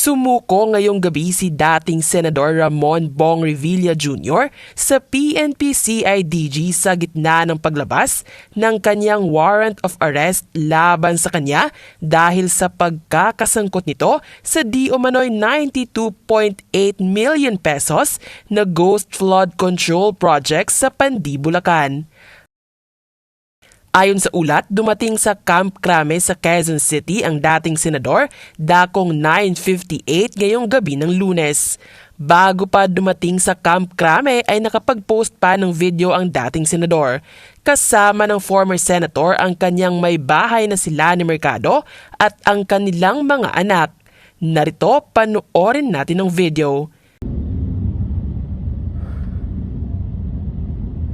Sumuko ngayong gabi si dating Senador Ramon Bong Revilla Jr. sa PNP CIDG sa gitna ng paglabas ng kanyang warrant of arrest laban sa kanya dahil sa pagkakasangkot nito sa di umano'y 92.8 million pesos na ghost flood control project sa Pandi, Bulacan. Ayon sa ulat, dumating sa Camp Crame sa Quezon City ang dating senador dakong 9:58 ngayong gabi ng Lunes. Bago pa dumating sa Camp Crame ay nakapag-post pa ng video ang dating senador. Kasama ng former senator ang kanyang may bahay na si Lani Mercado at ang kanilang mga anak. Narito, panoorin natin ang video.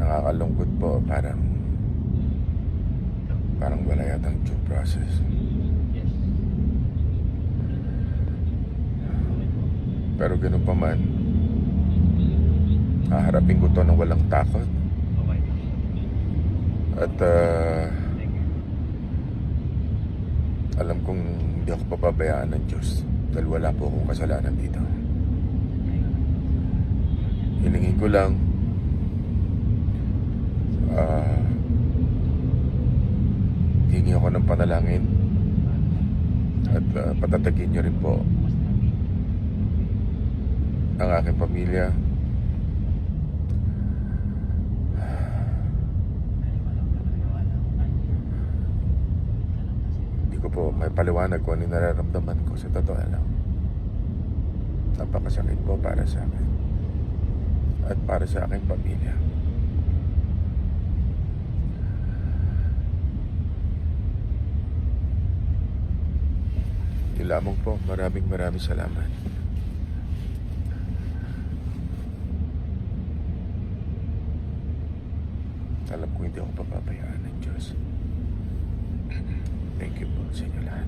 Nakakalungkot po, parang wala yatang due process. Pero ganun pa man, haharapin ko to ng walang takot. At alam kong hindi ako papabayaan ng Diyos dahil wala po akong kasalanan dito. Hilingin ko lang hingi ako ng panalangin at patatagin niyo rin po ang aking pamilya. Hindi ko po may paliwanag kung ano yung nararamdaman ko, sa totoo lang. Napakasakit po para sa akin at para sa aking pamilya. Lamang po, maraming salamat. Alam ko hindi ako papabayaan ng Diyos. Thank you po sa inyo lahat.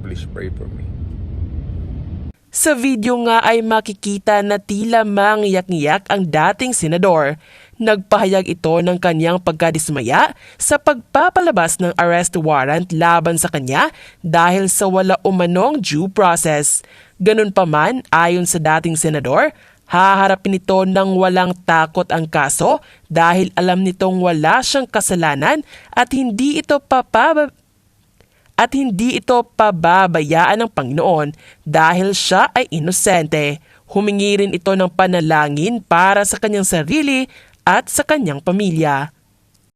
Please pray for me. Sa video nga ay makikita na tila mangyak-ngyak ang dating senador. Nagpahayag ito ng kanyang pagkadismaya sa pagpapalabas ng arrest warrant laban sa kanya dahil sa wala umanong due process. Ganun pa man, ayon sa dating senador, haharapin ito ng walang takot ang kaso dahil alam nitong wala siyang kasalanan at hindi ito pababayaan ng Panginoon dahil siya ay inosente. Humingi rin ito ng panalangin para sa kanyang sarili at sa kanyang pamilya.